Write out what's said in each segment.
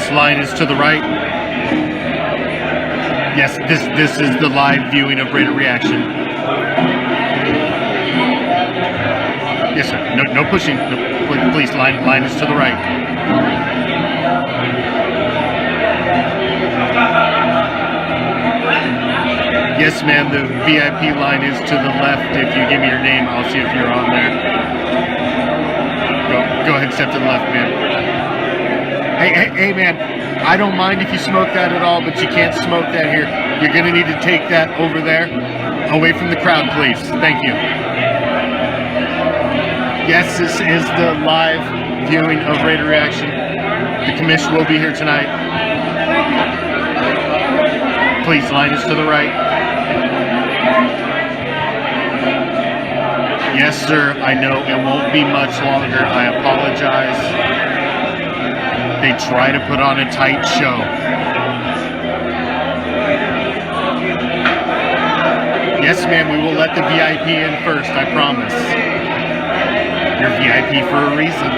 Yes, line is to the right. Yes, this is the live viewing of Raider Reaction. Yes, sir. No pushing. No, please, line is to the right. Yes, ma'am. The VIP line is to the left. If you give me your name, I'll see if you're on there. Go ahead, step to the left, man. Hey, man. I don't mind if you smoke that at all, but you can't smoke that here. You're going to need to take that over there, away from the crowd, please. Thank you. Yes, this is the live viewing of Raider Reaction. The commish will be here tonight. Please, line is to the right. Yes, sir. I know it won't be much longer. I apologize. They try to put on a tight show. Yes, ma'am, we will let the VIP in first, I promise. You're VIP for a reason.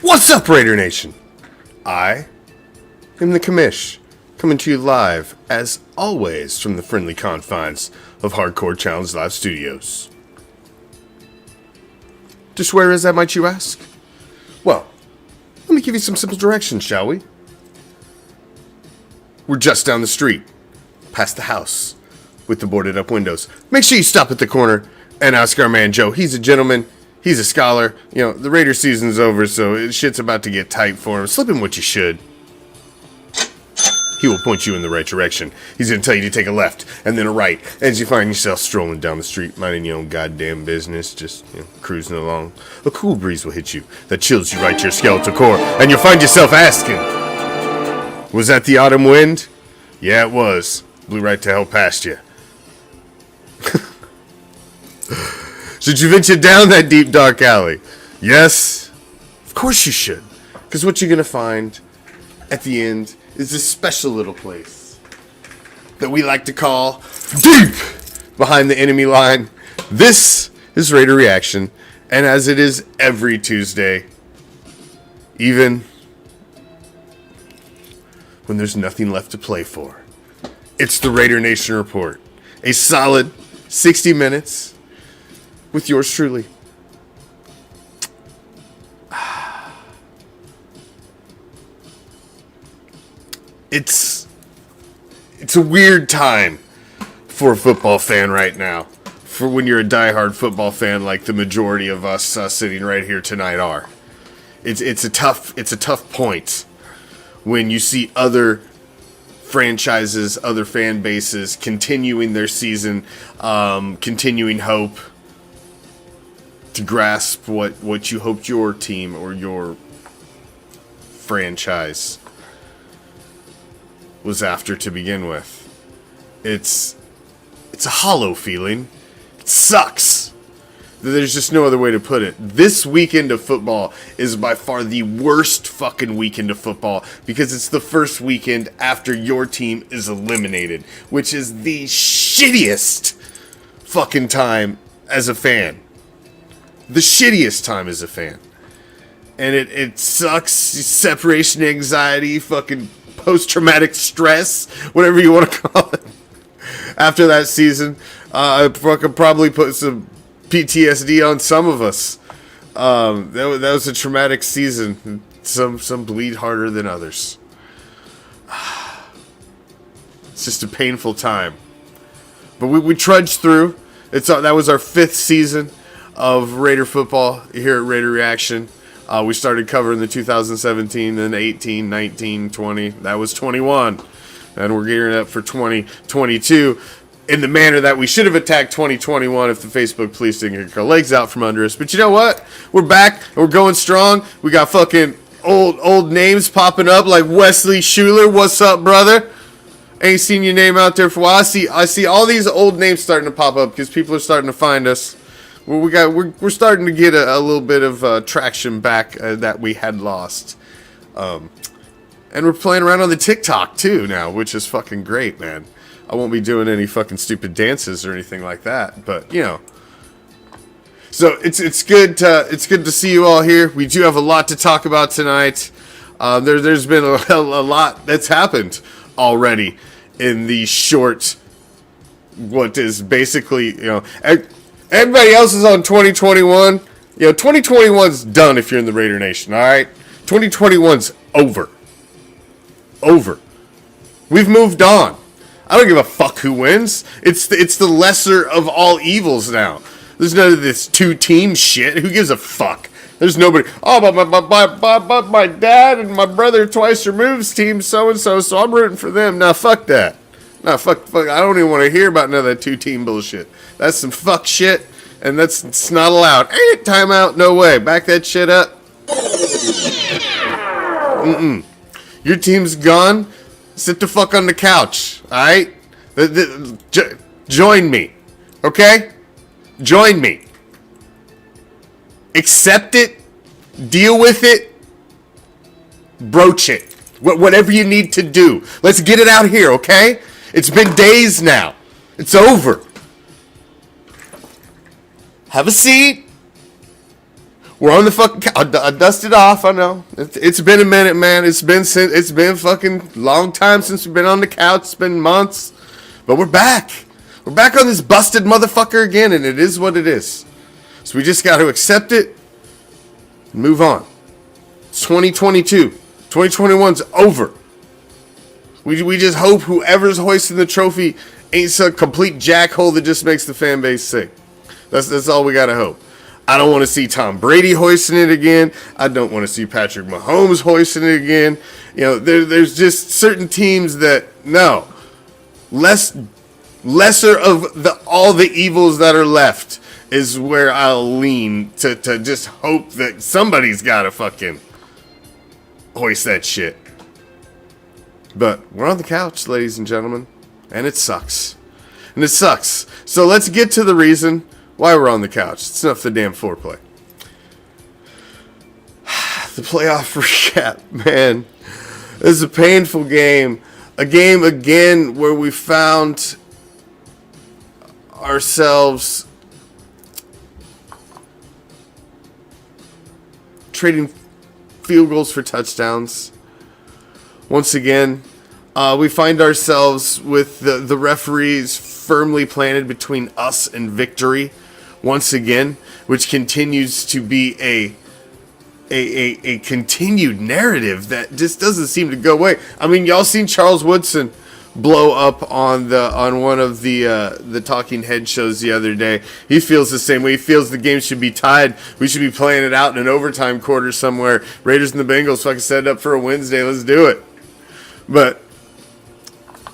What's up, Raider Nation? I am the Commish, coming to you live, as always, from the friendly confines of Hardcore Challenge Live Studios. Just where is that, might you ask? Well, let me give you some simple directions, shall we? We're just down the street, past the house, with the boarded up windows. Make sure you stop at the corner and ask our man Joe. He's a gentleman. He's a scholar. You know, the Raider season's over, so shit's about to get tight for him. Slip him what you should. He will point you in the right direction. He's going to tell you to take a left and then a right as you find yourself strolling down the street, minding your own goddamn business, just cruising along. A cool breeze will hit you that chills you right to your skeletal core, and you'll find yourself asking, was that the autumn wind? Yeah, it was. Blew right to hell past you. Should you venture down that deep, dark alley? Yes, of course you should. Because what you're going to find at the end is this special little place that we like to call deep behind the enemy line. This is Raider Reaction, and as it is every Tuesday, even when there's nothing left to play for, it's the Raider Nation Report. A solid 60 minutes with yours truly. It's a weird time for a football fan right now. For when you're a diehard football fan, like the majority of us sitting right here tonight are. It's a tough point when you see other franchises, other fan bases continuing their season, continuing hope to grasp what you hoped your team or your franchise was after to begin with. It's a hollow feeling. It sucks. There's just no other way to put it. This weekend of football is by far the worst fucking weekend of football because it's the first weekend after your team is eliminated, which is the shittiest fucking time as a fan. The shittiest time as a fan. And it sucks. Separation anxiety, fucking post-traumatic stress, whatever you want to call it. After that season, I fucking probably put some PTSD on some of us. That was a traumatic season. Some bleed harder than others. It's just a painful time. But we trudged through. That was our 5th season of Raider football here at Raider Reaction. We started covering the 2017, then 18, 19, 20. That was 21. And we're gearing up for 2022 in the manner that we should have attacked 2021 if the Facebook police didn't get our legs out from under us. But you know what? We're back and we're going strong. We got fucking old names popping up like Wesley Schuler. What's up, brother? Ain't seen your name out there for a while. I see all these old names starting to pop up because people are starting to find us. Well, we're starting to get a little bit of traction back that we had lost. And we're playing around on the TikTok too now, which is fucking great, man. I won't be doing any fucking stupid dances or anything like that, but you know. So it's good to see you all here. We do have a lot to talk about tonight. There's been a lot that's happened already in the short, what is basically, you know, everybody else is on 2021. You know, 2021's done if you're in the Raider Nation, all right? 2021's over. We've moved on. I don't give a fuck who wins. It's the lesser of all evils now. There's none of this 2-team shit. Who gives a fuck? There's nobody. Oh, but my dad and my brother twice removed team so-and-so, so I'm rooting for them. Nah, fuck that. Nah, fuck. I don't even want to hear about none of that 2-team bullshit. That's some fuck shit, and it's not allowed. Ain't timeout? No way. Back that shit up. Your team's gone. Sit the fuck on the couch, alright? Join me, okay? Join me. Accept it. Deal with it. Broach it. Whatever you need to do. Let's get it out here, okay? It's been days now. It's over. Have a seat. We're on the fucking couch. I dusted off. I know. It's been a minute, man. It's been fucking long time since we've been on the couch. It's been months. But we're back. We're back on this busted motherfucker again, and it is what it is. So we just got to accept it and move on. It's 2022. 2021's over. We just hope whoever's hoisting the trophy ain't some complete jackhole that just makes the fan base sick. That's all we got to hope. I don't want to see Tom Brady hoisting it again. I don't want to see Patrick Mahomes hoisting it again. You know, there's just certain teams that, no. Lesser of all the evils that are left is where I'll lean to just hope that somebody's got to fucking hoist that shit. But we're on the couch, ladies and gentlemen, and it sucks. And it sucks. So let's get to the reason why we're on the couch. It's enough the damn foreplay. The playoff recap, man. This is a painful game. A game, again, where we found ourselves trading field goals for touchdowns. Once again, we find ourselves with the referees firmly planted between us and victory. Once again, which continues to be a continued narrative that just doesn't seem to go away. I mean, y'all seen Charles Woodson blow up on one of the Talking Head shows the other day. He feels the same way. He feels the game should be tied. We should be playing it out in an overtime quarter somewhere. Raiders and the Bengals fucking set it up for a Wednesday. Let's do it. But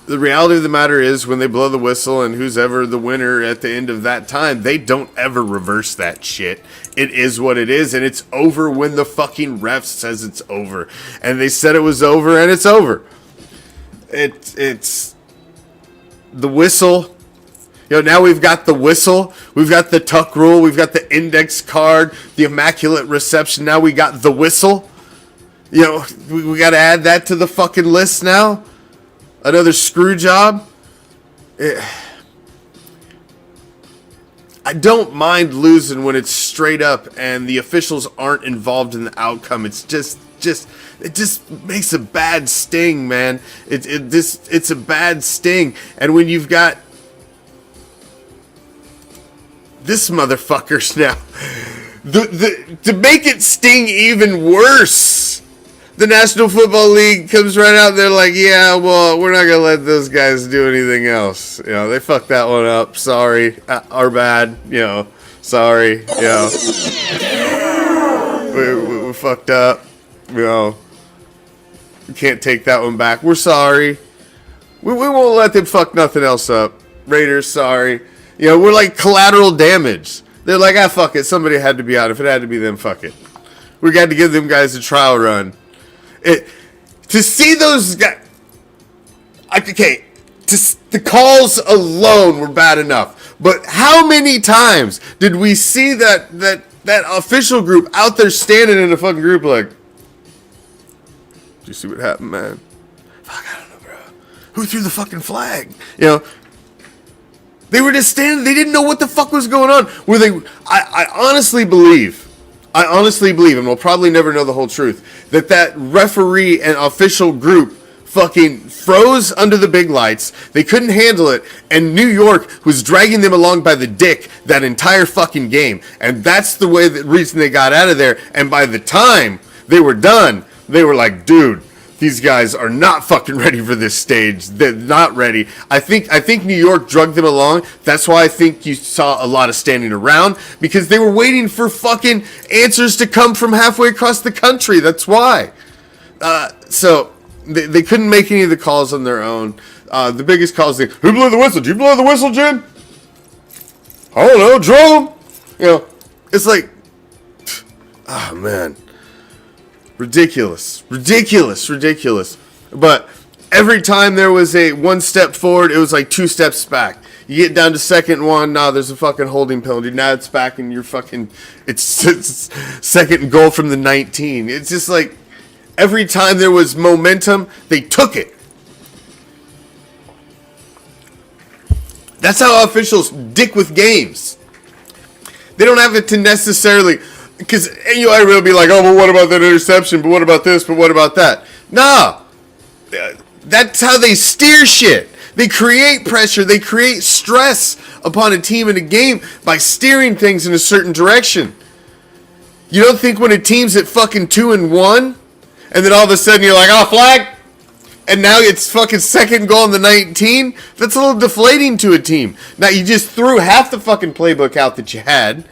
the reality of the matter is, when they blow the whistle and who's ever the winner at the end of that time, they don't ever reverse that shit. It is what it is, and it's over when the fucking ref says it's over. And they said it was over, and it's over. It's the whistle. Now we've got the whistle, we've got the tuck rule, we've got the index card, the immaculate reception. Now we got the whistle. We got to add that to the fucking list now. Another screw job. I don't mind losing when it's straight up and the officials aren't involved in the outcome. It's just it just makes a bad sting, man. It's a bad sting. And when you've got this motherfuckers now, to make it sting even worse, the National Football League comes right out there like, yeah, well, we're not gonna let those guys do anything else. They fucked that one up. Sorry, our bad. Sorry. We fucked up. We can't take that one back. We're sorry. We won't let them fuck nothing else up. Raiders, sorry. We're like collateral damage. They're like, fuck it. Somebody had to be out. If it had to be them, fuck it. We got to give them guys a trial run. To see those guys, okay, the calls alone were bad enough. But how many times did we see that official group out there standing in a fucking group like, do you see what happened, man? Fuck, I don't know, bro. Who threw the fucking flag? They were just standing. They didn't know what the fuck was going on. I honestly believe, and we'll probably never know the whole truth, that referee and official group fucking froze under the big lights. They couldn't handle it, and New York was dragging them along by the dick that entire fucking game. And that's the reason they got out of there. And by the time they were done, they were like, dude, these guys are not fucking ready for this stage. They're not ready. I think New York drugged them along. That's why I think you saw a lot of standing around, because they were waiting for fucking answers to come from halfway across the country. That's why. So they couldn't make any of the calls on their own. The biggest calls, who blew the whistle? Did you blow the whistle, Jim? I don't know, Jerome. It's like, oh man. Ridiculous. But every time there was a one step forward, it was like 2 steps back. You get down to second one, there's a fucking holding penalty. Now it's back and you're fucking, it's second and goal from the 19. It's just like every time there was momentum, they took it. That's how officials dick with games. They don't have it to necessarily... Because I will be like, oh, but what about that interception? But what about this? But what about that? Nah. That's how they steer shit. They create pressure. They create stress upon a team in a game by steering things in a certain direction. You don't think when a team's at fucking 2-1, and then all of a sudden you're like, oh, flag? And now it's fucking second goal in the 19? That's a little deflating to a team. Now, you just threw half the fucking playbook out that you had.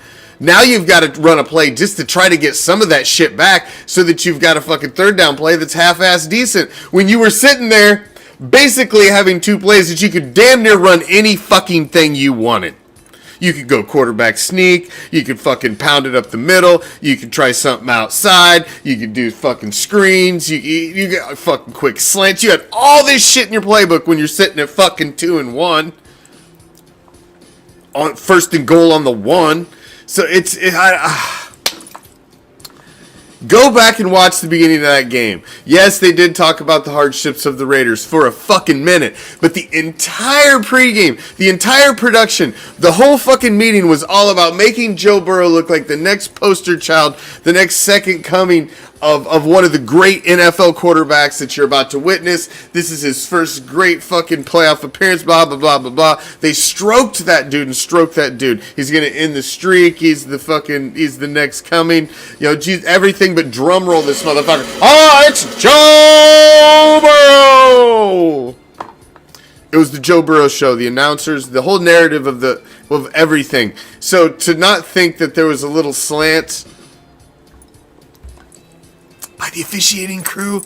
Now you've got to run a play just to try to get some of that shit back so that you've got a fucking third down play that's half-ass decent. When you were sitting there basically having 2 plays that you could damn near run any fucking thing you wanted. You could go quarterback sneak. You could fucking pound it up the middle. You could try something outside. You could do fucking screens. You got fucking quick slants. You had all this shit in your playbook when you're sitting at fucking 2-1. On first and goal on the 1. So go back and watch the beginning of that game. Yes, they did talk about the hardships of the Raiders for a fucking minute, but the entire pregame, the entire production, the whole fucking meeting was all about making Joe Burrow look like the next poster child, the next second coming of one of the great NFL quarterbacks that you're about to witness. This is his first great fucking playoff appearance, blah, blah, blah, blah, blah. They stroked that dude and stroked that dude. He's going to end the streak. He's the next coming. Geez, everything but drum roll this motherfucker. Oh, it's Joe Burrow! It was the Joe Burrow show, the announcers, the whole narrative of everything. So to not think that there was a little slant by the officiating crew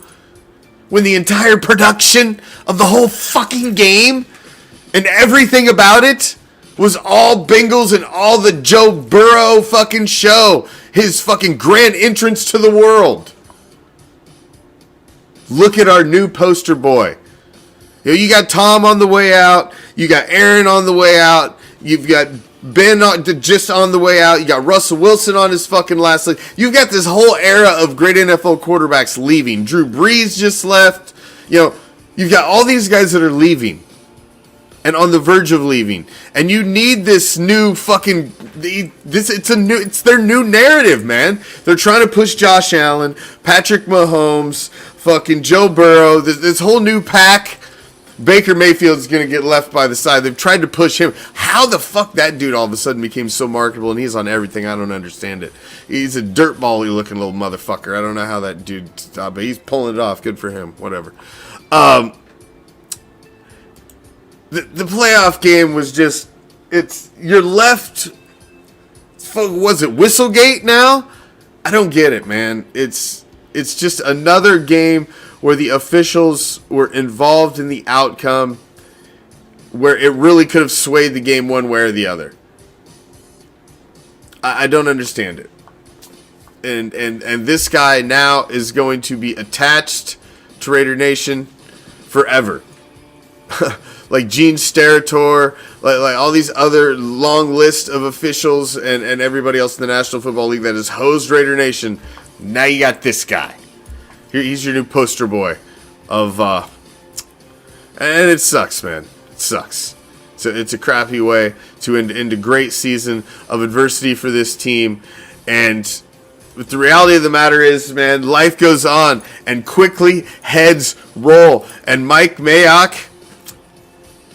when the entire production of the whole fucking game and everything about it was all Bengals and all the Joe Burrow fucking show, his fucking grand entrance to the world. Look at our new poster boy. You got Tom on the way out, you got Aaron on the way out, You've got Ben just on the way out. You got Russell Wilson on his fucking last leg. You've got this whole era of great NFL quarterbacks leaving. Drew Brees just left. You've got all these guys that are leaving and on the verge of leaving. And you need this new fucking it's their new narrative, man. They're trying to push Josh Allen, Patrick Mahomes, fucking Joe Burrow, this whole new pack. Baker Mayfield's going to get left by the side. They've tried to push him. How the fuck that dude all of a sudden became so marketable and he's on everything? I don't understand it. He's a dirtball-y looking little motherfucker. I don't know how that dude stopped, but he's pulling it off. Good for him. Whatever. The playoff game was just, you're left, was it Whistlegate now? I don't get it, man. It's just another game where the officials were involved in the outcome, where it really could have swayed the game one way or the other. I don't understand it. And this guy now is going to be attached to Raider Nation forever. Like Gene Steratore, like all these other long list of officials and everybody else in the National Football League that has hosed Raider Nation. Now you got this guy. He's your new poster boy of, and it sucks, man. It sucks. So it's a crappy way to end a great season of adversity for this team. But the reality of the matter is, man, life goes on and quickly heads roll. And Mike Mayock,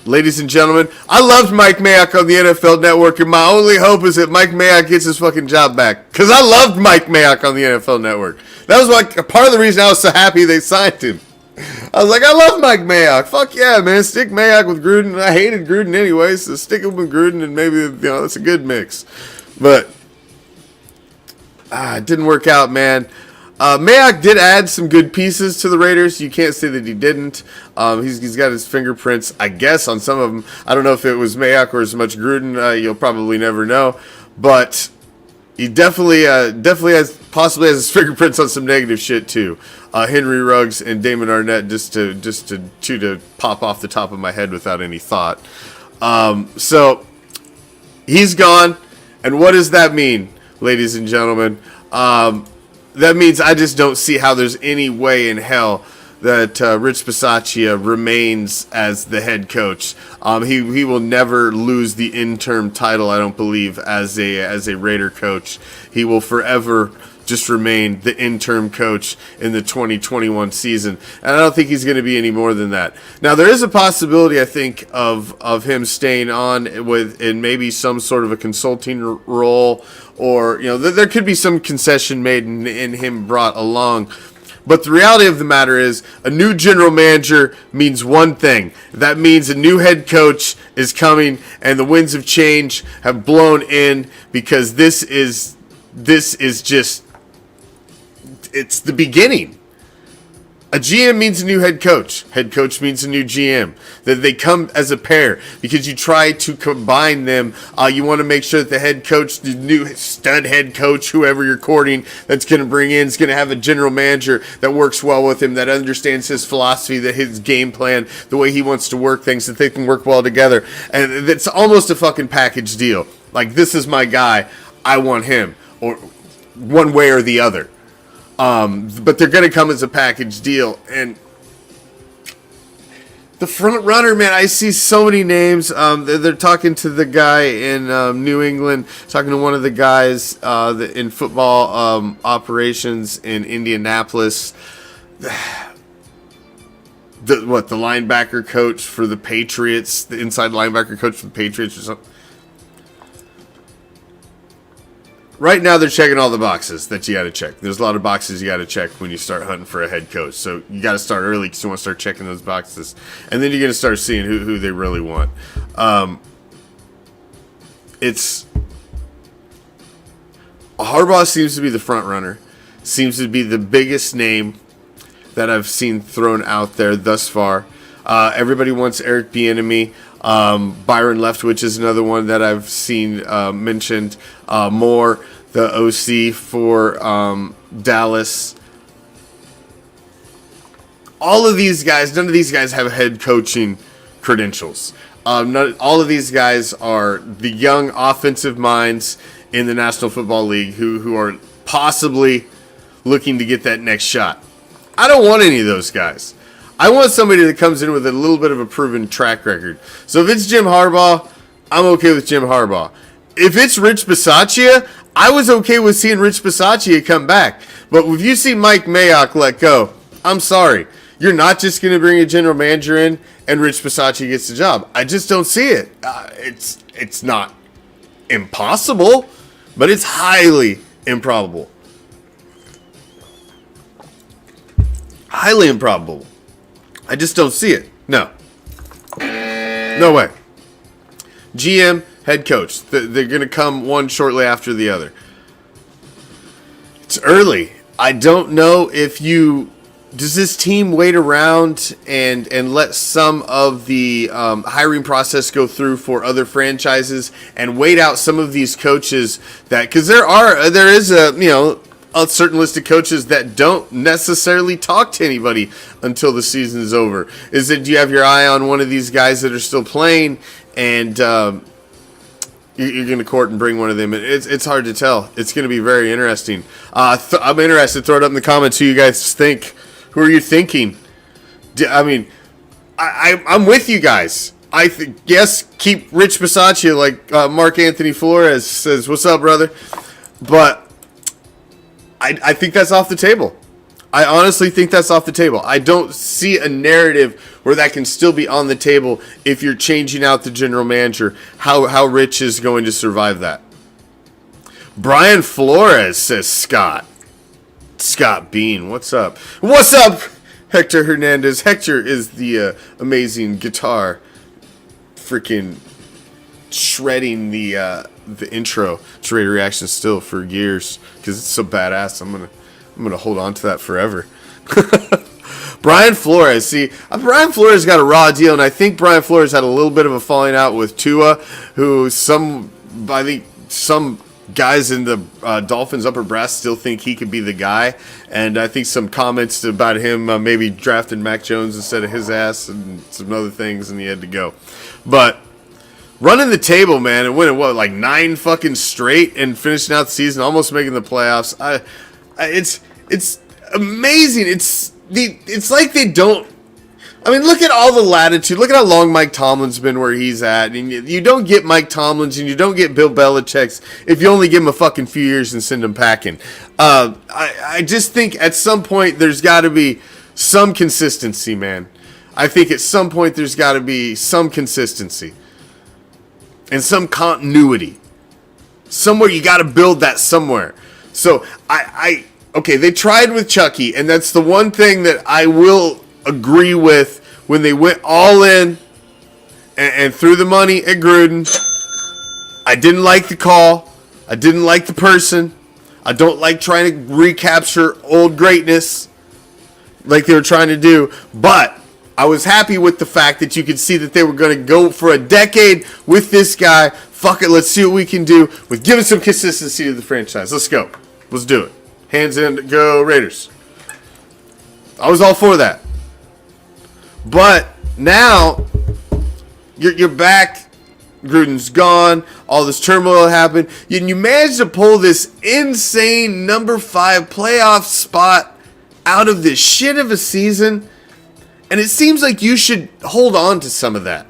ladies and gentlemen, I loved Mike Mayock on the NFL Network, and my only hope is that Mike Mayock gets his fucking job back. Because I loved Mike Mayock on the NFL Network. That was like part of the reason I was so happy they signed him. I was like, I love Mike Mayock. Fuck yeah, man. Stick Mayock with Gruden. I hated Gruden anyway, so stick him with Gruden, and maybe, it's a good mix. But it didn't work out, man. Mayock did add some good pieces to the Raiders. You can't say that he didn't. He's got his fingerprints, I guess, on some of them. I don't know if it was Mayock or as much Gruden. You'll probably never know. But he definitely possibly has his fingerprints on some negative shit too. Henry Ruggs and Damon Arnett, just to pop off the top of my head without any thought. So he's gone, and what does that mean, ladies and gentlemen? That means I just don't see how there's any way in hell that Rich Bisaccia remains as the head coach. He will never lose the interim title, I don't believe, as a Raider coach. He will forever just remain the interim coach in the 2021 season. And I don't think he's going to be any more than that. Now, there is a possibility, I think, of him staying on in maybe some sort of a consulting role, or, there could be some concession made in him brought along. But the reality of the matter is, a new general manager means one thing. That means a new head coach is coming, and the winds of change have blown in, because this is just, it's the beginning. A GM means a new head coach. Head coach means a new GM. That they come as a pair, because you try to combine them. You want to make sure that the head coach, the new stud head coach, whoever you're courting, that's going to bring in, is going to have a general manager that works well with him, that understands his philosophy, that his game plan, the way he wants to work things, that they can work well together. And it's almost a fucking package deal. Like, this is my guy. I want him, or one way or the other. But they're going to come as a package deal. And the front runner, man, I see so many names. They're talking to the guy in New England, talking to one of the guys in football operations in Indianapolis. The linebacker coach for the Patriots, the inside linebacker coach for the Patriots or something. Right now, they're checking all the boxes that you got to check. There's a lot of boxes you got to check when you start hunting for a head coach. So you got to start early, because you want to start checking those boxes. And then you're going to start seeing who they really want. Harbaugh seems to be the front runner. Seems to be the biggest name that I've seen thrown out there thus far. Everybody wants Eric Bieniemy. Byron Leftwich is another one that I've seen mentioned. Moore, the OC for Dallas. All of these guys, none of these guys have head coaching credentials. All of these guys are the young offensive minds in the National Football League who are possibly looking to get that next shot. I don't want any of those guys. I want somebody that comes in with a little bit of a proven track record. So if it's Jim Harbaugh, I'm okay with Jim Harbaugh. If it's Rich Bisaccia, I was okay with seeing Rich Bisaccia come back. But if you see Mike Mayock let go, I'm sorry. You're not just going to bring a general manager in and Rich Bisaccia gets the job. I just don't see it. It's not impossible, but it's highly improbable. Highly improbable. I just don't see it. No. No way. GM, head coach. They're going to come one shortly after the other. It's early. I don't know if you... Does this team wait around and let some of the hiring process go through for other franchises and wait out some of these coaches that... Because there is a certain list of coaches that don't necessarily talk to anybody until the season is over. Is it, do you have your eye on one of these guys that are still playing and you're going to court and bring one of them? It's hard to tell. It's going to be very interesting. I'm interested. Throw it up in the comments who you guys think. Who are you thinking? I mean, I'm with you guys. Yes, keep Rich Bisaccia like Mark Anthony Flores says. What's up, brother? But I think that's off the table. I honestly think that's off the table. I don't see a narrative where that can still be on the table if you're changing out the general manager. How Rich is going to survive that? Brian Flores says Scott. Scott Bean, what's up? What's up, Hector Hernandez? Hector is the amazing guitar, freaking shredding the intro to Raider Reaction still for years because it's so badass. I'm gonna hold on to that forever. Brian Flores, see, Brian Flores got a raw deal, and I think Brian Flores had a little bit of a falling out with Tua, who some guys in the Dolphins upper brass still think he could be the guy, and I think some comments about him maybe drafting Mac Jones instead of his ass and some other things, and he had to go. But running the table, man, and winning like 9 fucking straight and finishing out the season, almost making the playoffs. It's amazing. It's like they don't. I mean, look at all the latitude. Look at how long Mike Tomlin's been where he's at. And you don't get Mike Tomlin's and you don't get Bill Belichick's if you only give him a fucking few years and send him packing. I just think at some point there's got to be some consistency, man. I think at some point there's got to be some consistency and some continuity. Somewhere you got to build that somewhere. So okay, they tried with Chucky, and that's the one thing that I will agree with when they went all in and threw the money at Gruden. I didn't like the call. I didn't like the person. I don't like trying to recapture old greatness like they were trying to do. But I was happy with the fact that you could see that they were going to go for a decade with this guy. Fuck it, let's see what we can do with giving some consistency to the franchise. Let's go. Let's do it. Hands in, go Raiders. I was all for that. But now you're back. Gruden's gone. All this turmoil happened. And you managed to pull this insane number 5 playoff spot out of this shit of a season. And it seems like you should hold on to some of that.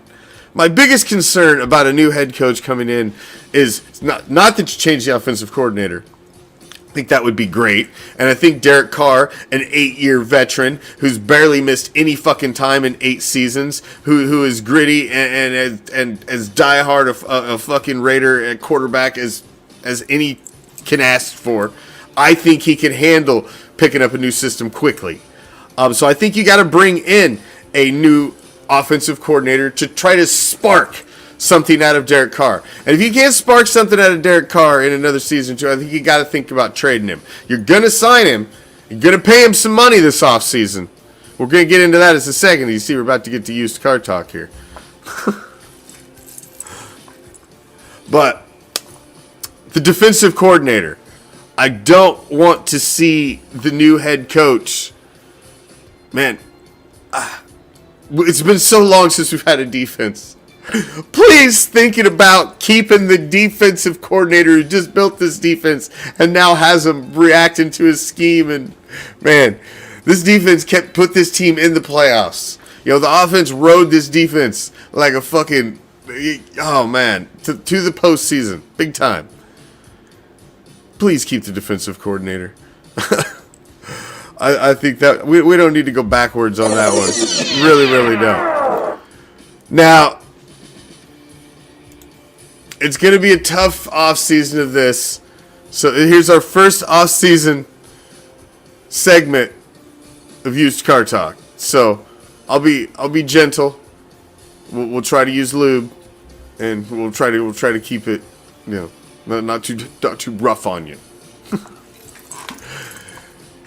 My biggest concern about a new head coach coming in is not that you change the offensive coordinator. I think that would be great. And I think Derek Carr, an 8-year veteran who's barely missed any fucking time in 8 seasons, who is gritty and as diehard a fucking Raider at quarterback as any can ask for, I think he can handle picking up a new system quickly. So I think you got to bring in a new offensive coordinator to try to spark something out of Derek Carr. And if you can't spark something out of Derek Carr in another season too, I think you got to think about trading him. You're going to sign him. You're going to pay him some money this offseason. We're going to get into that in a second. You see, we're about to get to used car talk here. But the defensive coordinator, I don't want to see the new head coach. Man, it's been so long since we've had a defense. Please thinking about keeping the defensive coordinator who just built this defense and now has him reacting to his scheme. And man, this defense put this team in the playoffs. You know, the offense rode this defense like a fucking, oh man, to the postseason, big time. Please keep the defensive coordinator. I think that we don't need to go backwards on that one. Really don't. Now, it's going to be a tough offseason of this. So here's our first offseason segment of used car talk. So I'll be gentle. We'll try to use lube, and we'll try to keep it, you know, not too rough on you.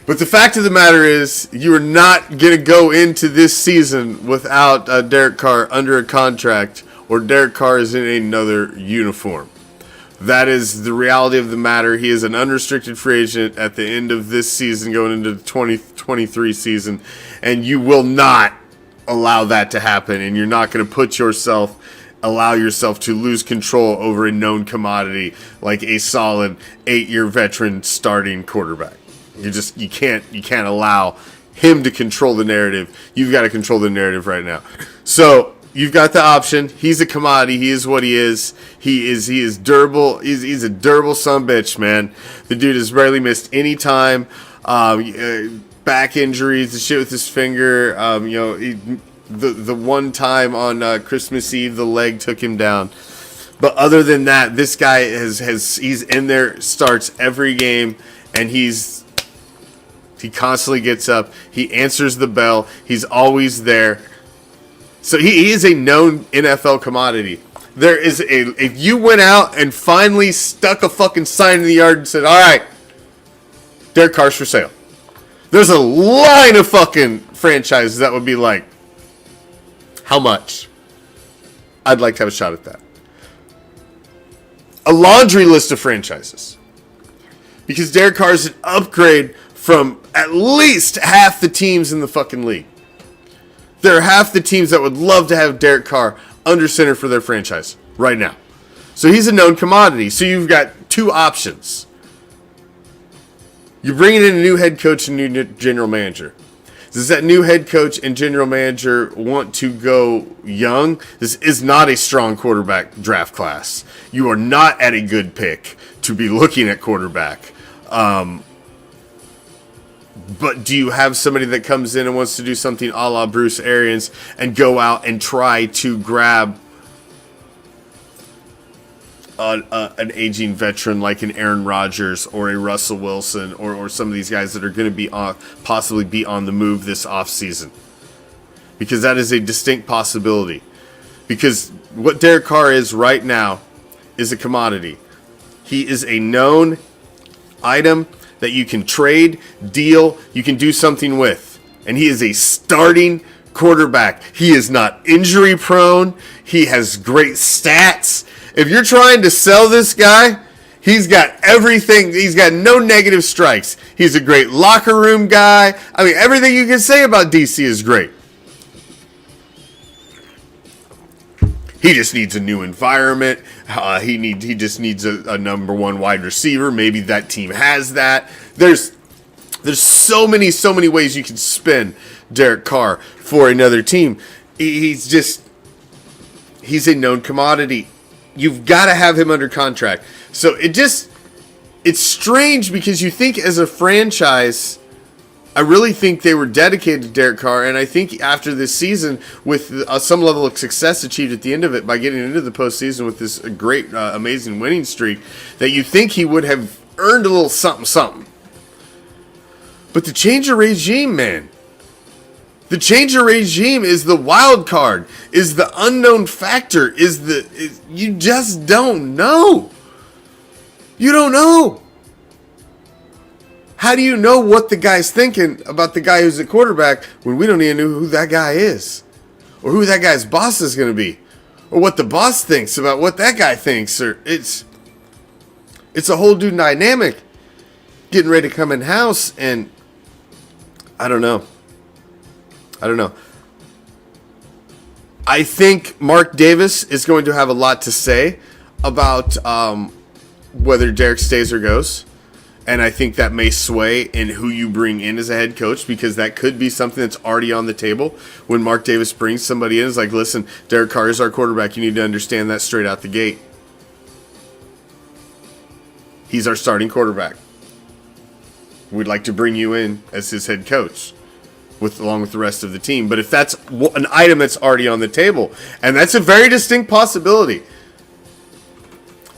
But the fact of the matter is, you are not going to go into this season without Derek Carr under a contract, or Derek Carr is in another uniform. That is the reality of the matter. He is an unrestricted free agent at the end of this season, going into the 2023 season, and you will not allow that to happen, and you're not going to allow yourself to lose control over a known commodity like a solid 8-year veteran starting quarterback. You can't allow him to control the narrative. You've got to control the narrative right now. So you've got the option. He's a commodity. He is what he is. He is durable. He's a durable sumbitch, man. The dude has rarely missed any time. Back injuries, the shit with his finger. The one time on Christmas Eve, the leg took him down. But other than that, this guy he's in there, starts every game, and he constantly gets up. He answers the bell. He's always there. So he is a known NFL commodity. If you went out and finally stuck a fucking sign in the yard and said, all right, Derek Carr's for sale, there's a line of fucking franchises that would be like, how much? I'd like to have a shot at that. A laundry list of franchises. Because Derek Carr is an upgrade from at least half the teams in the fucking league. There are half the teams that would love to have Derek Carr under center for their franchise right now. So he's a known commodity. So you've got two options. You're bringing in a new head coach and new general manager. Does that new head coach and general manager want to go young? This is not a strong quarterback draft class. You are not at a good pick to be looking at quarterback. But do you have somebody that comes in and wants to do something a la Bruce Arians and go out and try to grab an aging veteran like an Aaron Rodgers or a Russell Wilson or some of these guys that are going to be possibly be on the move this offseason? Because that is a distinct possibility. Because what Derek Carr is right now is a commodity. He is a known item that you can trade, deal, you can do something with. And he is a starting quarterback. He is not injury prone. He has great stats. If you're trying to sell this guy, he's got everything. He's got no negative strikes. He's a great locker room guy. I mean, everything you can say about DC is great. He just needs a new environment. He just needs a number one wide receiver. Maybe that team has that. There's so many ways you can spin Derek Carr for another team. He's a known commodity. You've got to have him under contract. So it's strange because you think as a franchise, I really think they were dedicated to Derek Carr, and I think after this season, with some level of success achieved at the end of it by getting into the postseason with this great, amazing winning streak, that you think he would have earned a little something. But the change of regime, man. The change of regime is the wild card, is the unknown factor, you just don't know. You don't know. How do you know what the guy's thinking about the guy who's a quarterback when we don't even know who that guy is? Or who that guy's boss is going to be? Or what the boss thinks about what that guy thinks? Or it's a whole new dynamic getting ready to come in house, and I don't know. I think Mark Davis is going to have a lot to say about whether Derek stays or goes. And I think that may sway in who you bring in as a head coach, because that could be something that's already on the table. When Mark Davis brings somebody in, it's like, listen, Derek Carr is our quarterback. You need to understand that straight out the gate. He's our starting quarterback. We'd like to bring you in as his head coach, along with the rest of the team. But if that's an item that's already on the table, and that's a very distinct possibility.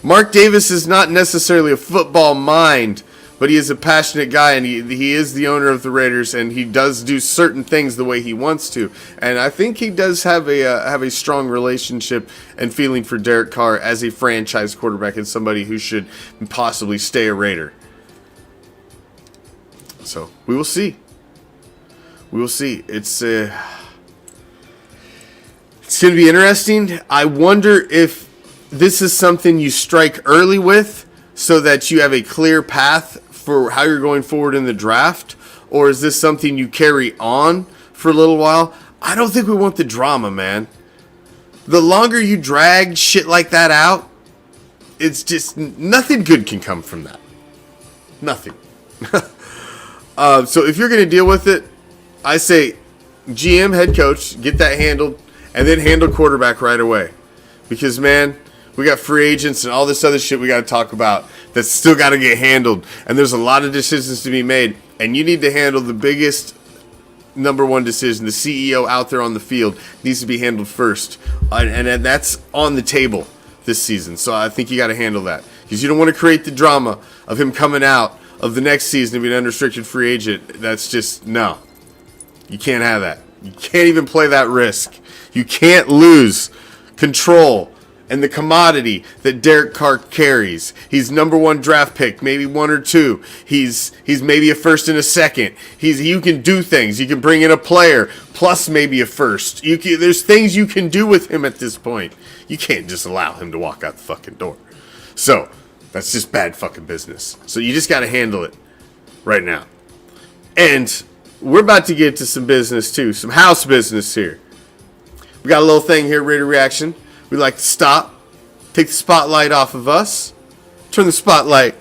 Mark Davis is not necessarily a football mind, but he is a passionate guy, and he is the owner of the Raiders, and he does do certain things the way he wants to. And I think he does have a strong relationship and feeling for Derek Carr as a franchise quarterback and somebody who should possibly stay a Raider. So we will see. We will see. It's going to be interesting. I wonder if this is something you strike early with so that you have a clear path for how you're going forward in the draft, or is this something you carry on for a little while? I don't think we want the drama, man. The longer you drag shit like that out, it's just nothing good can come from that. Nothing. So if you're going to deal with it, I say GM, head coach, get that handled, and then handle quarterback right away. Because, man, we got free agents and all this other shit we got to talk about that's still got to get handled. And there's a lot of decisions to be made. And you need to handle the biggest number one decision. The CEO out there on the field needs to be handled first. And that's on the table this season. So I think you got to handle that. Because you don't want to create the drama of him coming out of the next season and being an unrestricted free agent. That's just, no. You can't have that. You can't even play that risk. You can't lose control and the commodity that Derek Carr carries. He's number one draft pick, maybe one or two. He's maybe a first and a second. You can do things. You can bring in a player plus maybe a first. There's things you can do with him at this point. You can't just allow him to walk out the fucking door. So that's just bad fucking business. So you just got to handle it right now. And we're about to get to some business too, some house business here. We got a little thing here, Raider Reaction. We like to stop, take the spotlight off of us, turn the spotlight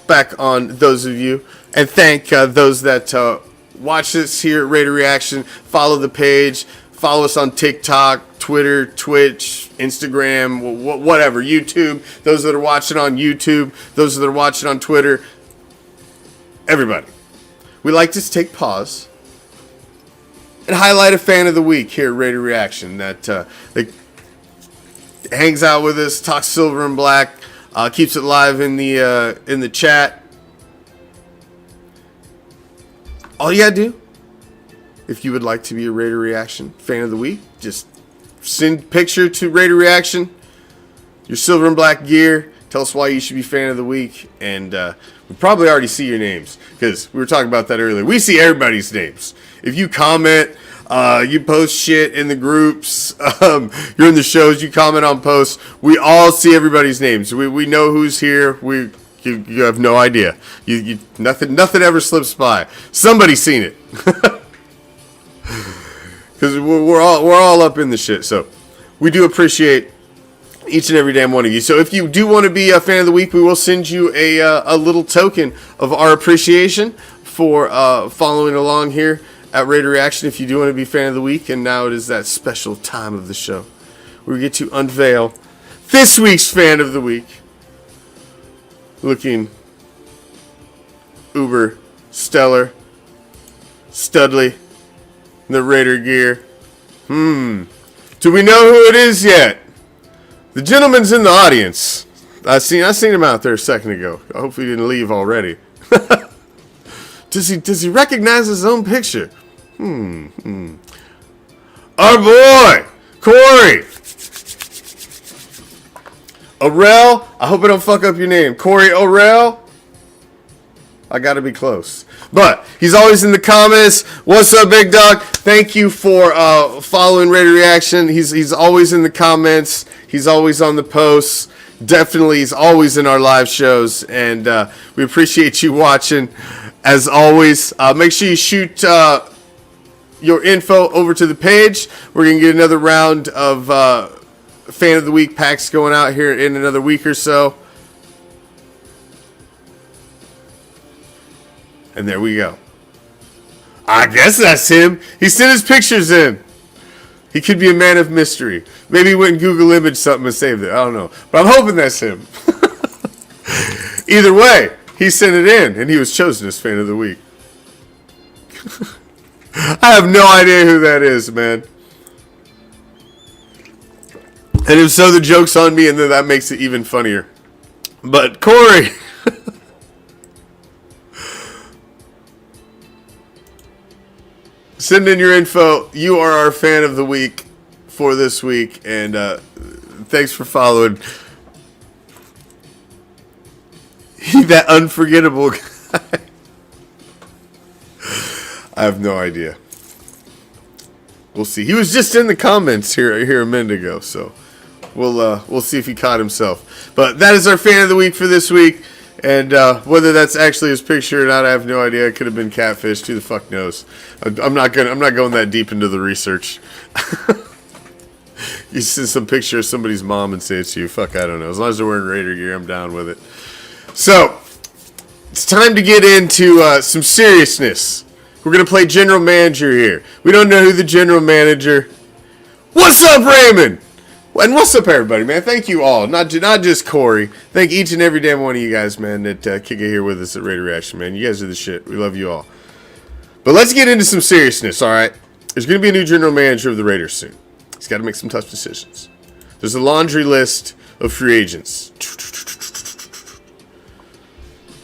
back on those of you, and thank those that watch us here at Raider Reaction. Follow the page, follow us on TikTok, Twitter, Twitch, Instagram, whatever, YouTube. Those that are watching on YouTube, those that are watching on Twitter, everybody. We like to take pause and highlight a fan of the week here at Raider Reaction that hangs out with us, talks silver and black, keeps it live in the chat. All you gotta do, if you would like to be a Raider Reaction fan of the week, just send a picture to Raider Reaction, your silver and black gear. Tell us why you should be fan of the week, and we probably already see your names because we were talking about that earlier. We see everybody's names. If you comment, you post shit in the groups, you're in the shows, you comment on posts, we all see everybody's names. We know who's here. You have no idea. Nothing ever slips by. Somebody's seen it. Because we're all up in the shit. So we do appreciate each and every damn one of you. So if you do want to be a fan of the week, we will send you a little token of our appreciation for following along here at Raider Reaction. If you do want to be fan of the week, and now it is that special time of the show where we get to unveil this week's fan of the week, looking uber stellar, studly, in the Raider gear. Do we know who it is yet? The gentleman's in the audience. I seen him out there a second ago. Hopefully he didn't leave already. Does he recognize his own picture? Our boy, Corey. Orel, I hope I don't fuck up your name. Corey Orel. I gotta be close. But he's always in the comments. What's up, big dog? Thank you for following Raider Reaction. He's always in the comments. He's always on the posts. Definitely, he's always in our live shows. And we appreciate you watching. As always, make sure you shoot your info over to the page. We're going to get another round of Fan of the Week packs going out here in another week or so. And there we go. I guess that's him. He sent his pictures in. He could be a man of mystery. Maybe he went and Google image something and saved it. I don't know. But I'm hoping that's him. Either way, he sent it in, and he was chosen as Fan of the Week. I have no idea who that is, man. And if so, the joke's on me, and then that makes it even funnier. But Corey... Send in your info. You are our Fan of the Week for this week, and thanks for following. That unforgettable guy. I have no idea. We'll see. He was just in the comments here a minute ago, so we'll see if he caught himself. But that is our Fan of the Week for this week. And whether that's actually his picture or not, I have no idea. It could have been catfished. Who the fuck knows? I'm not going that deep into the research. You see some picture of somebody's mom and say it's you. Fuck, I don't know. As long as they're wearing Raider gear, I'm down with it. So it's time to get into some seriousness. We're gonna play general manager here. We don't know who the general manager. What's up, Raymond? And what's up, everybody, man? Thank you all, not just Corey. Thank each and every damn one of you guys, man, that kick it here with us at Raider Reaction, man. You guys are the shit. We love you all. But let's get into some seriousness, all right? There's going to be a new general manager of the Raiders soon. He's got to make some tough decisions. There's a laundry list of free agents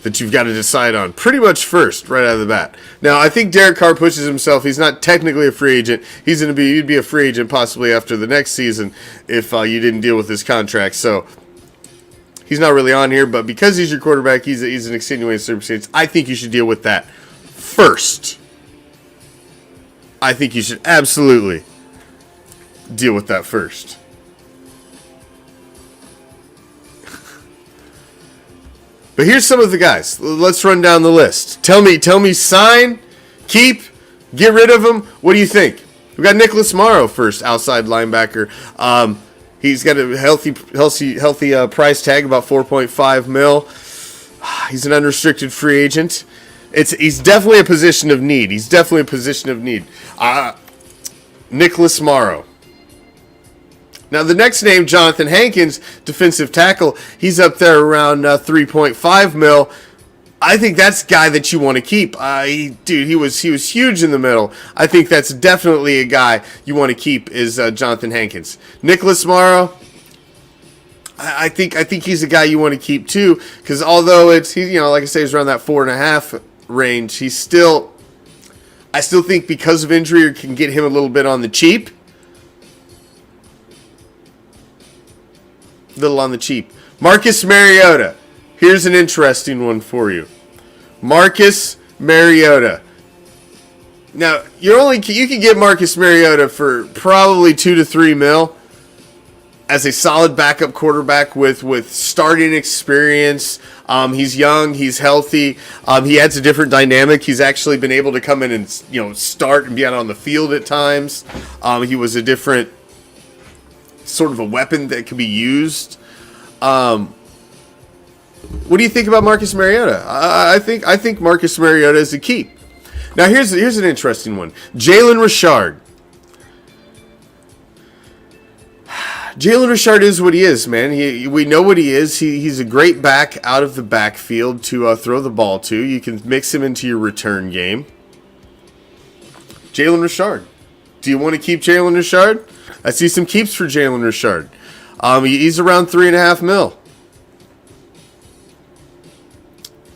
that you've got to decide on pretty much first, right out of the bat. Now, I think Derek Carr pushes himself. He's not technically a free agent. He'd be a free agent possibly after the next season if you didn't deal with his contract. So he's not really on here, but because he's your quarterback, he's an extenuating circumstance. I think you should deal with that first. I think you should absolutely deal with that first. But here's some of the guys. Let's run down the list. Tell me, sign, keep, get rid of them. What do you think? We got Nicholas Morrow first, outside linebacker. He's got a healthy price tag, about $4.5 million. He's an unrestricted free agent. He's definitely a position of need. Nicholas Morrow. Now, the next name, Jonathan Hankins, defensive tackle, he's up there around $3.5 million. I think that's a guy that you want to keep. He was huge in the middle. I think that's definitely a guy you want to keep is Jonathan Hankins. Nicholas Morrow, I think he's a guy you want to keep too, because although like I say, he's around that 4.5 range, I still think because of injury, can get him a little bit on the cheap. Marcus Mariota. Here's an interesting one for you. Marcus Mariota. Now, you can get Marcus Mariota for probably $2 to $3 million as a solid backup quarterback with starting experience. He's young, he's healthy. He adds a different dynamic. He's actually been able to come in and start and be out on the field at times. He was a different sort of a weapon that could be used. What do you think about Marcus Mariota? I think Marcus Mariota is a keep. Now here's an interesting one. Jalen Richard. Jalen Richard is what he is, man. We know what he is. He's a great back out of the backfield to throw the ball to. You can mix him into your return game. Jalen Richard. Do you want to keep Jalen Richard? I see some keeps for Jalen Richard. He's around $3.5 million.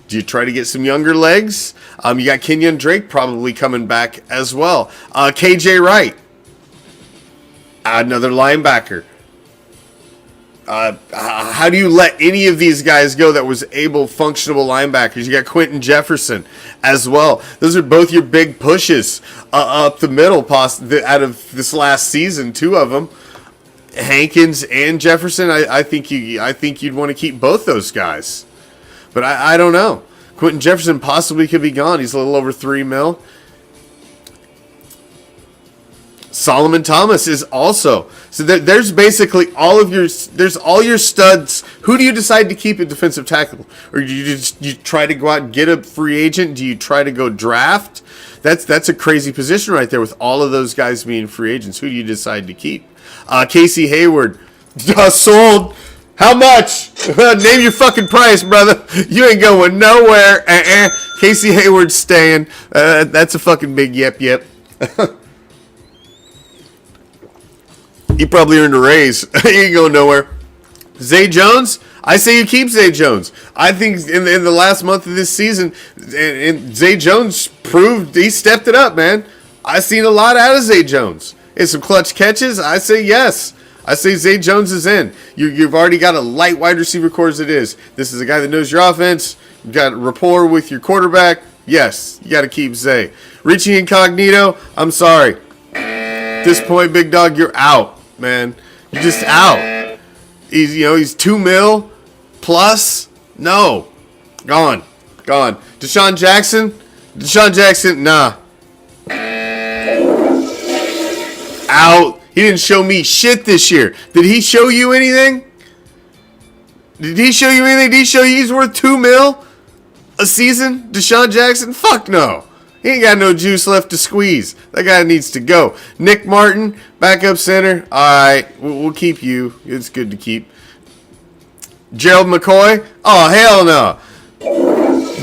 Do you try to get some younger legs? You got Kenyon Drake probably coming back as well. KJ Wright, another linebacker. How do you let any of these guys go that was functional linebackers? You got Quentin Jefferson as well. Those are both your big pushes up the middle out of this last season, two of them. Hankins and Jefferson, I think you'd want to keep both those guys. But I don't know. Quentin Jefferson possibly could be gone. He's a little over $3 million. Solomon Thomas is also. So there's basically all your studs. Who do you decide to keep at defensive tackle? Or do you try to go out and get a free agent? Do you try to go draft? That's a crazy position right there with all of those guys being free agents. Who do you decide to keep? Casey Hayward, sold. How much? Name your fucking price, brother. You ain't going nowhere. Casey Hayward's staying. That's a fucking big yep. He probably earned a raise. He ain't going nowhere. Zay Jones, I say you keep Zay Jones. I think in the last month of this season, and Zay Jones proved he stepped it up, man. I've seen a lot out of Zay Jones. And some clutch catches, I say yes. I say Zay Jones is in. You've already got a light wide receiver core as it is. This is a guy that knows your offense. You've got rapport with your quarterback. Yes, you got to keep Zay. Richie Incognito, I'm sorry. At this point, big dog, you're out, man. You're just out. He's $2 million plus. No, gone. Deshaun Jackson, nah. Out. He didn't show me shit this year. Did he show you anything? Did he show you he's worth $2 million a season? Deshaun Jackson? Fuck no. He ain't got no juice left to squeeze. That guy needs to go. Nick Martin, backup center. All right, we'll keep you. It's good to keep. Gerald McCoy? Oh, hell no.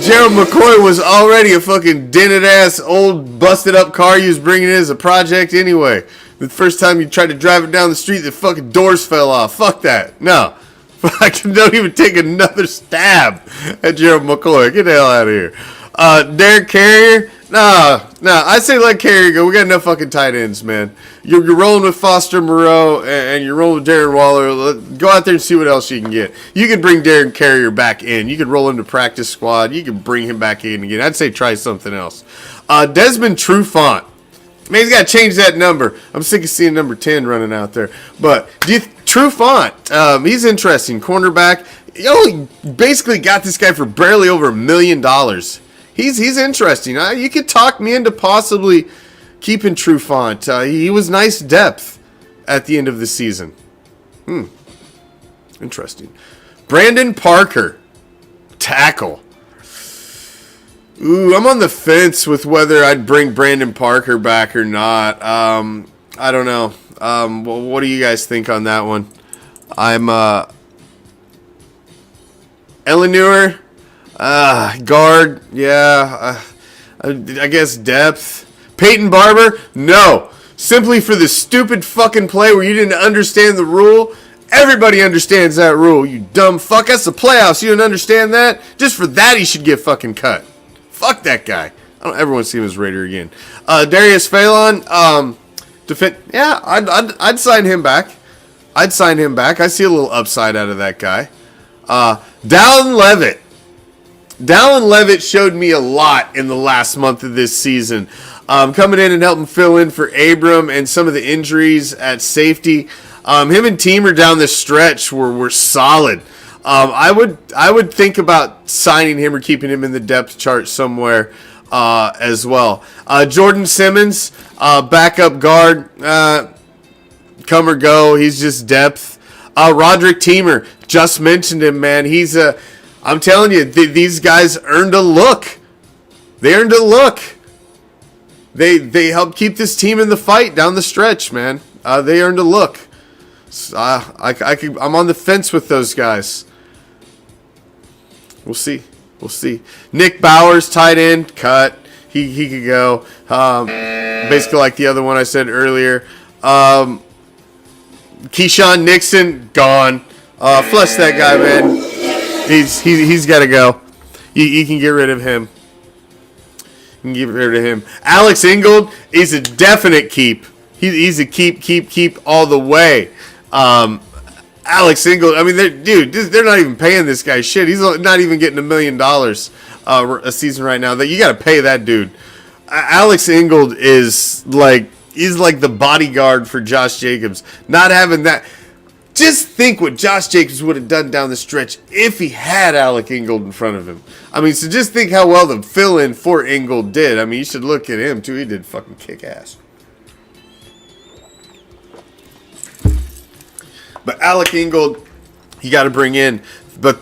Gerald McCoy was already a fucking dented ass, old, busted up car you was bringing in as a project anyway. The first time you tried to drive it down the street, the fucking doors fell off. Fuck that. No. I don't even take another stab at Gerald McCoy. Get the hell out of here. Derek Carrier? Nah. I say let Carrier go. We got enough fucking tight ends, man. You're rolling with Foster Moreau and you're rolling with Darren Waller. Go out there and see what else you can get. You can bring Derek Carrier back in. You can roll him to practice squad. You can bring him back in again. I'd say try something else. Desmond Trufant. Man, he's got to change that number. I'm sick of seeing number 10 running out there. But Trufant, he's interesting. Cornerback. You only basically got this guy for barely over $1 million. He's interesting. You could talk me into possibly keeping Trufant. He was nice depth at the end of the season. Interesting. Brandon Parker, tackle. Ooh, I'm on the fence with whether I'd bring Brandon Parker back or not. I don't know. What do you guys think on that one? I'm Eleanor, guard. Yeah, I guess depth. Peyton Barber, no. Simply for the stupid fucking play where you didn't understand the rule. Everybody understands that rule. You dumb fuck. That's the playoffs. You didn't understand that. Just for that, he should get fucking cut. Fuck that guy. I don't ever want to see him as Raider again. Darius Phelan, yeah, I'd sign him back. I see a little upside out of that guy. Dallin Levitt. Dallin Levitt showed me a lot in the last month of this season. Coming in and helping fill in for Abram and some of the injuries at safety. Him and Teamer down the stretch were solid. I would think about signing him or keeping him in the depth chart somewhere as well. Jordan Simmons, backup guard, come or go. He's just depth. Roderick Teamer, just mentioned him, man. I'm telling you, these guys earned a look. They earned a look. They helped keep this team in the fight down the stretch, man. They earned a look. I'm on the fence with those guys. We'll see. Nick Bowers, tight end, cut. He could go. Basically like the other one I said earlier. Keyshawn Nixon, gone. Flush that guy, man. He's got to go. You can get rid of him. Alex Ingold is a definite keep. He's a keep all the way. Alex Ingold, I mean, they're not even paying this guy shit. He's not even getting $1 million a season right now. You got to pay that dude. Alex Ingold is like the bodyguard for Josh Jacobs. Not having that. Just think what Josh Jacobs would have done down the stretch if he had Alec Ingold in front of him. I mean, so just think how well the fill-in for Ingold did. I mean, you should look at him, too. He did fucking kick ass. But Alec Ingold, you got to bring in. But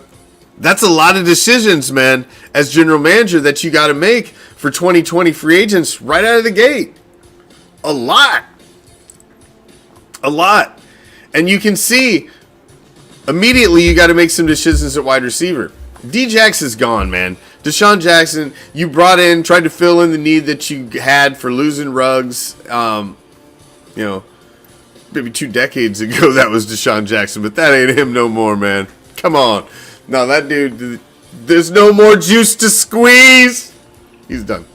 that's a lot of decisions, man, as general manager that you got to make for 2020 free agents right out of the gate. A lot. And you can see immediately you got to make some decisions at wide receiver. D-Jax is gone, man. Deshaun Jackson, you brought in, tried to fill in the need that you had for losing Ruggs. Maybe 2 decades ago that was Deshaun Jackson, but that ain't him no more, man. Come on. No, that dude, there's no more juice to squeeze. He's done.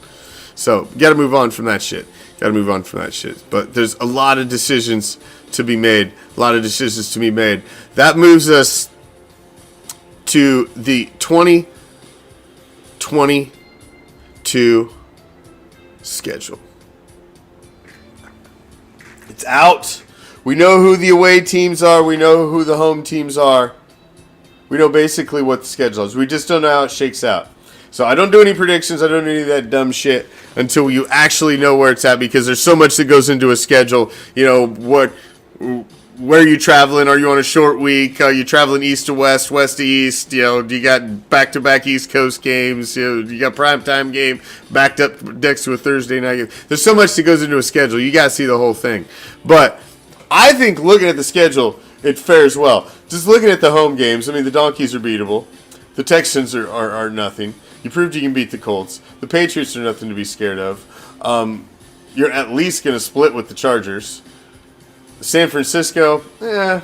So, you got to move on from that shit. But there's a lot of decisions to be made. That moves us to the 2022 schedule. It's out. We know who the away teams are. We know who the home teams are. We know basically what the schedule is. We just don't know how it shakes out. So I don't do any predictions. I don't do any of that dumb shit until you actually know where it's at, because there's so much that goes into a schedule. Where are you traveling? Are you on a short week? Are you traveling east to west, west to east? Do you got back-to-back East Coast games? You got primetime game backed up next to a Thursday night game. There's so much that goes into a schedule. You got to see the whole thing. But I think looking at the schedule, it fares well. Just looking at the home games, I mean, the Donkeys are beatable. The Texans are nothing. You proved you can beat the Colts. The Patriots are nothing to be scared of. You're at least going to split with the Chargers. San Francisco, I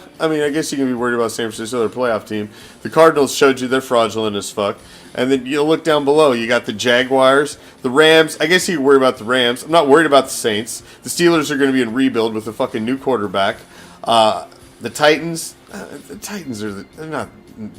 guess you can be worried about San Francisco, their playoff team. The Cardinals showed you they're fraudulent as fuck. And then you look down below, you got the Jaguars, the Rams. I guess you can worry about the Rams. I'm not worried about the Saints. The Steelers are going to be in rebuild with a fucking new quarterback. The Titans, they're not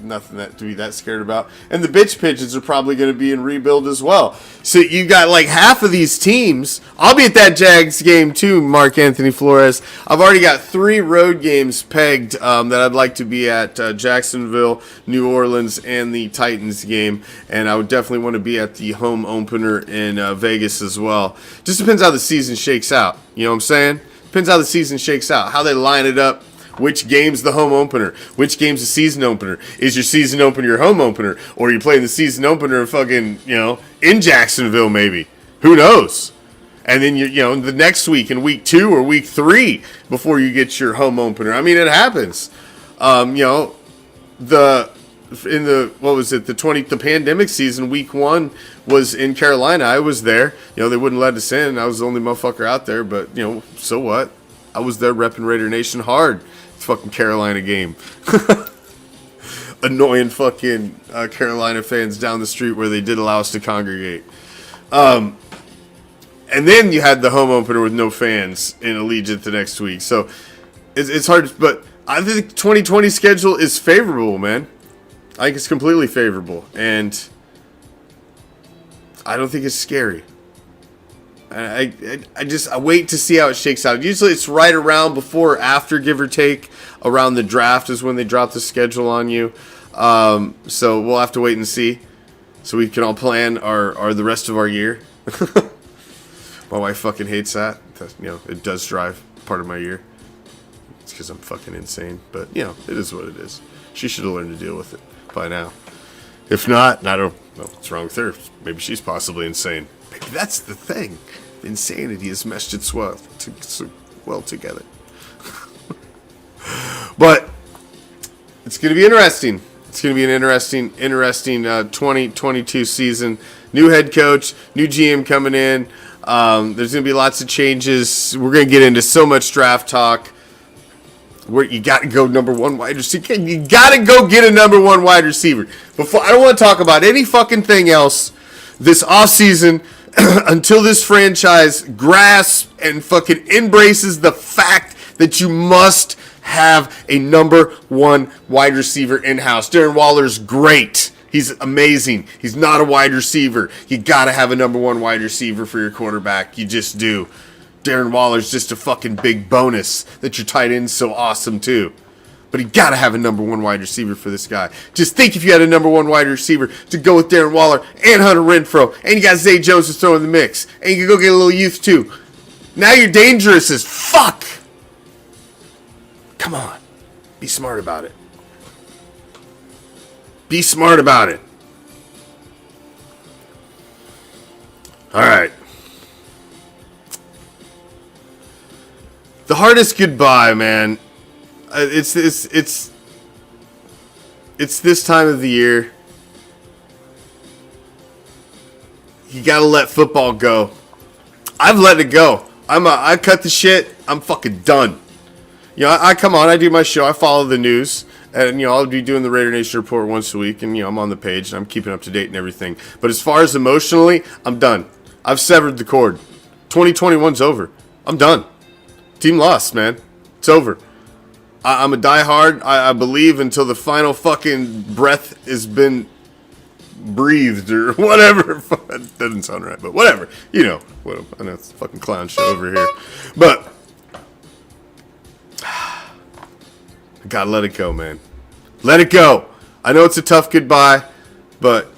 nothing to be that scared about. And the bitch pigeons are probably going to be in rebuild as well. So you got like half of these teams. I'll be at that Jags game too, Mark Anthony Flores. I've already got 3 road games pegged that I'd like to be at: Jacksonville, New Orleans, and the Titans game. And I would definitely want to be at the home opener in Vegas as well. Just depends how the season shakes out. You know what I'm saying? Depends how the season shakes out, how they line it up. Which game's the home opener? Which game's the season opener? Is your season opener your home opener? Or are you playing the season opener fucking, in Jacksonville maybe? Who knows? And then, the next week in week 2 or week 3 before you get your home opener. I mean, it happens. The pandemic season, week 1 was in Carolina. I was there. They wouldn't let us in. I was the only motherfucker out there, but, so what? I was there repping Raider Nation hard. Fucking Carolina game. Annoying fucking Carolina fans down the street where they did allow us to congregate. And then you had the home opener with no fans in Allegiant the next week. So it's hard, but I think the 2020 schedule is favorable, man. I think it's completely favorable, and I don't think it's scary. I wait to see how it shakes out. Usually it's right around before or after, give or take, around the draft is when they drop the schedule on you. So we'll have to wait and see, so we can all plan the rest of our year. My wife fucking hates that. It does drive part of my year. It's because I'm fucking insane, but it is what it is. She should have learned to deal with it by now. If not, I don't know what's wrong with her. Maybe she's possibly insane. Maybe that's the thing. Insanity has meshed its well together. But it's going to be interesting. It's going to be an interesting 2022 season. New head coach, new GM coming in. There's going to be lots of changes. We're going to get into so much draft talk. Where you got to go number 1 wide receiver. You got to go get a number 1 wide receiver. I don't want to talk about any fucking thing else this offseason until this franchise grasps and fucking embraces the fact that you must have a number 1 wide receiver in-house. Darren Waller's great. He's amazing. He's not a wide receiver. You got to have a number 1 wide receiver for your quarterback. You just do. Darren Waller's just a fucking big bonus that your tight end's so awesome too. But you got to have a number 1 wide receiver for this guy. Just think if you had a number 1 wide receiver to go with Darren Waller and Hunter Renfrow, and you got Zay Jones to throw in the mix, and you can go get a little youth too. Now you're dangerous as fuck. Come on. Be smart about it. Be smart about it. All right. The hardest goodbye, man. It's this time of the year. You gotta let football go. I've let it go. I cut the shit. I'm fucking done. You know, I come on. I do my show. I follow the news. And, I'll be doing the Raider Nation Report once a week. And, I'm on the page. And I'm keeping up to date and everything. But as far as emotionally, I'm done. I've severed the cord. 2021's over. I'm done. Team lost, man. It's over. I'm a diehard. I believe until the final fucking breath has been breathed or whatever. That doesn't sound right, but whatever. I know it's a fucking clown show over here. But I gotta let it go, man. Let it go. I know it's a tough goodbye, but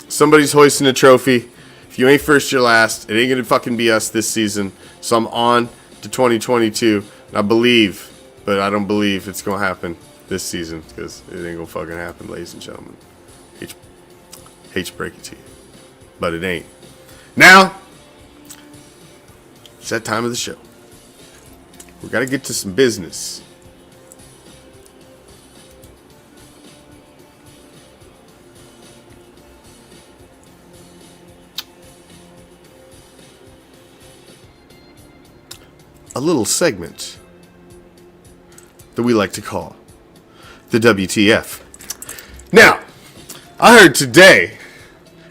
somebody's hoisting a trophy. If you ain't first, you're last. It ain't gonna fucking be us this season. So I'm on to 2022. And I believe, but I don't believe it's gonna happen this season because it ain't gonna fucking happen, ladies and gentlemen. Hate to break it to you, but it ain't. Now, it's that time of the show. We got to get to some business. A little segment that we like to call the WTF. Now, I heard today,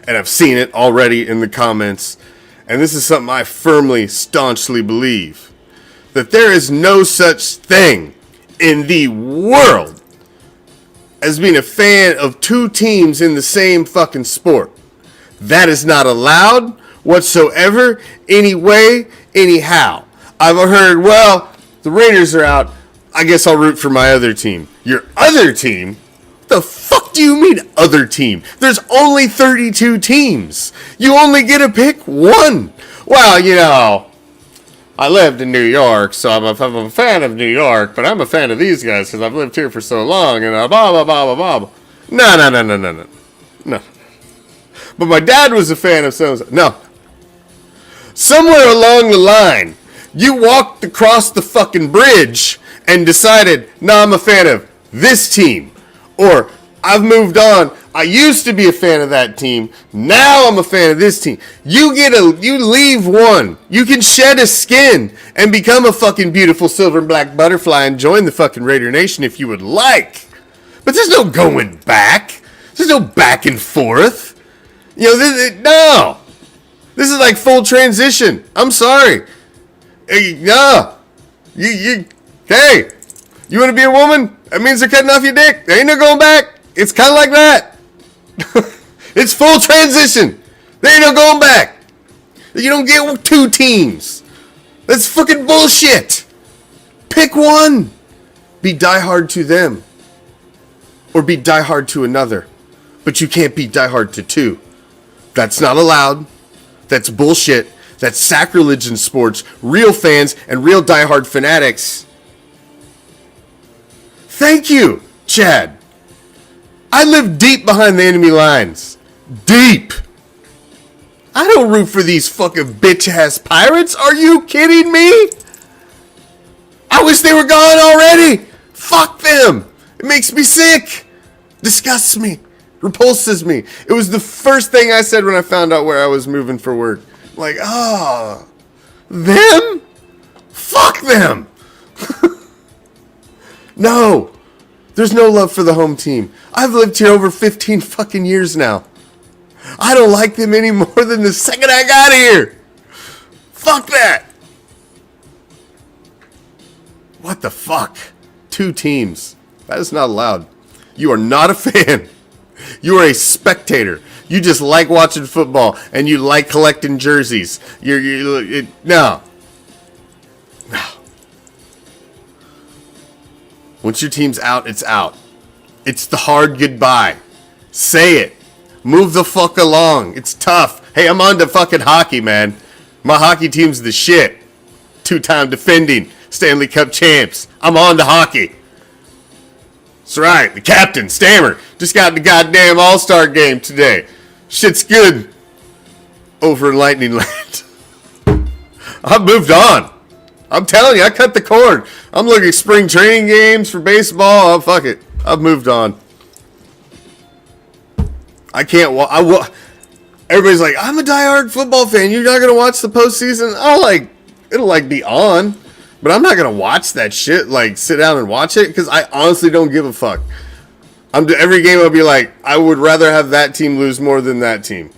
and I've seen it already in the comments, and this is something I firmly, staunchly believe, that there is no such thing in the world as being a fan of two teams in the same fucking sport. That is not allowed whatsoever, any way, anyhow. I've heard, well, the Raiders are out. I guess I'll root for my other team. Your other team? The fuck do you mean other team? There's only 32 teams. You only get to pick one. Well, I lived in New York, so I'm a fan of New York, but I'm a fan of these guys because I've lived here for so long, and blah, blah, blah, blah, blah. No. But my dad was a fan of so. No. Somewhere along the line, you walked across the fucking bridge and decided, no, I'm a fan of this team. Or, I've moved on. I used to be a fan of that team. Now I'm a fan of this team. You leave one. You can shed a skin and become a fucking beautiful silver and black butterfly and join the fucking Raider Nation if you would like. But there's no going back. There's no back and forth. No. This is like full transition. I'm sorry. No. Hey, you want to be a woman? That means they're cutting off your dick. There ain't no going back. It's kind of like that. It's full transition. There ain't no going back. You don't get two teams. That's fucking bullshit. Pick one. Be diehard to them. Or be diehard to another. But you can't be diehard to two. That's not allowed. That's bullshit. That's sacrilege in sports. Real fans and real diehard fanatics. Thank you, Chad. I live deep behind the enemy lines. Deep. I don't root for these fucking bitch-ass Pirates. Are you kidding me? I wish they were gone already. Fuck them. It makes me sick. Disgusts me. Repulses me. It was the first thing I said when I found out where I was moving for work. Like, them? Fuck them. No. There's no love for the home team. I've lived here over 15 fucking years now. I don't like them any more than the second I got here. Fuck that. What the fuck? Two teams. That is not allowed. You are not a fan. You are a spectator. You just like watching football and you like collecting jerseys. No. Once your team's out, it's out. It's the hard goodbye. Say it. Move the fuck along. It's tough. Hey, I'm on to fucking hockey, man. My hockey team's the shit. 2-time defending Stanley Cup champs. I'm on to hockey. That's right. The captain, Stammer, just got in the goddamn All-Star game today. Shit's good over in Lightning Land. I've moved on. I'm telling you, I cut the cord. I'm looking at spring training games for baseball. Oh, fuck it. I've moved on. I can't watch. Everybody's like, I'm a diehard football fan. You're not going to watch the postseason? It'll be on. But I'm not going to watch that shit, sit down and watch it, because I honestly don't give a fuck. Every game I'll be like, I would rather have that team lose more than that team.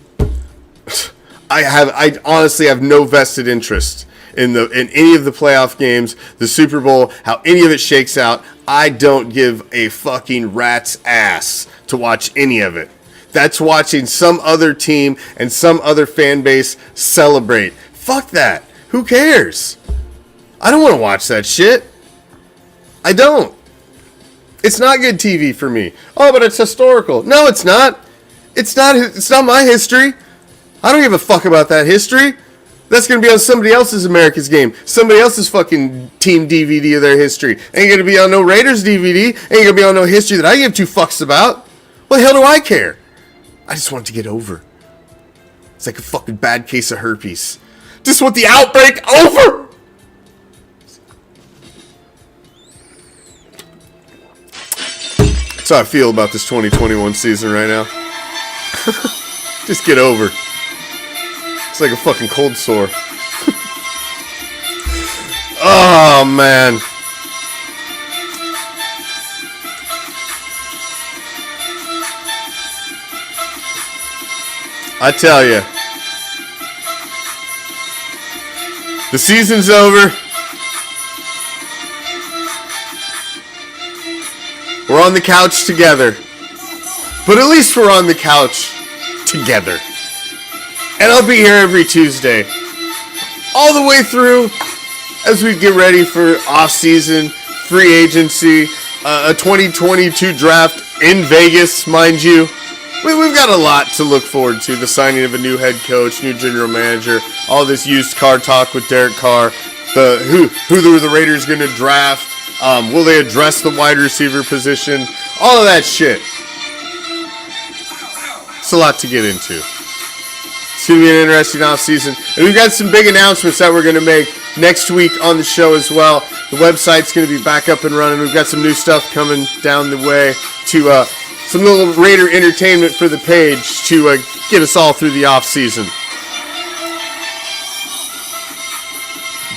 I honestly have no vested interest in any of the playoff games, the Super Bowl, how any of it shakes out. I don't give a fucking rat's ass to watch any of it. That's watching some other team and some other fan base celebrate. Fuck that. Who cares? I don't want to watch that shit. I don't. It's not good TV for me. Oh, but it's historical. No, it's not. It's not my history. I don't give a fuck about that history. That's going to be on somebody else's America's game. Somebody else's fucking team DVD of their history. Ain't going to be on no Raiders DVD. Ain't going to be on no history that I give two fucks about. What the hell do I care? I just want it to get over. It's like a fucking bad case of herpes. Just want the outbreak over. That's how I feel about this 2021 season right now. Just get over. It's like a fucking cold sore. Oh, man. I tell you. The season's over. We're on the couch together. But at least we're on the couch together. And I'll be here every Tuesday. All the way through as we get ready for off-season, free agency, a 2022 draft in Vegas, mind you. We've got a lot to look forward to. The signing of a new head coach, new general manager, all this used car talk with Derek Carr, who the Raiders going to draft, will they address the wide receiver position, all of that shit. It's a lot to get into. It's going to be an interesting offseason. And we've got some big announcements that we're going to make next week on the show as well. The website's going to be back up and running. We've got some new stuff coming down the way to some little Raider entertainment for the page to get us all through the offseason.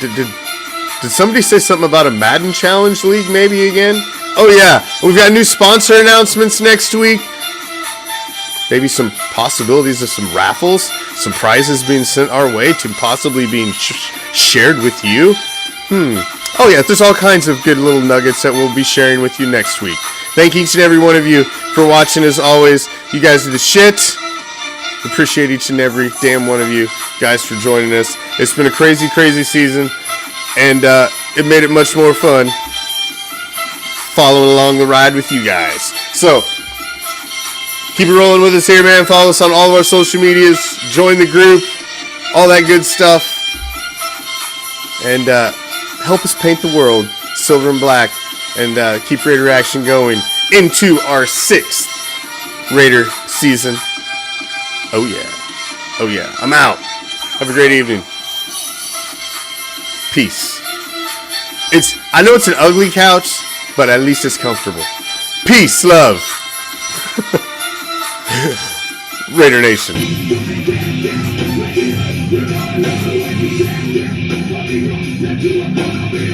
Did somebody say something about a Madden Challenge League maybe again? Oh yeah, we've got new sponsor announcements next week. Maybe some possibilities of some raffles, some prizes being sent our way to possibly being shared with you. Oh yeah, there's all kinds of good little nuggets that we'll be sharing with you next week. Thank each and every one of you for watching as always. You guys are the shit. Appreciate each and every damn one of you guys for joining us. It's been a crazy, crazy season, and it made it much more fun following along the ride with you guys. So, keep it rolling with us here, man. Follow us on all of our social medias. Join the group. All that good stuff. And help us paint the world silver and black. And keep Raider Action going into our 6th Raider season. Oh, yeah. Oh, yeah. I'm out. Have a great evening. Peace. I know it's an ugly couch, but at least it's comfortable. Peace, love. Raider Nation. We're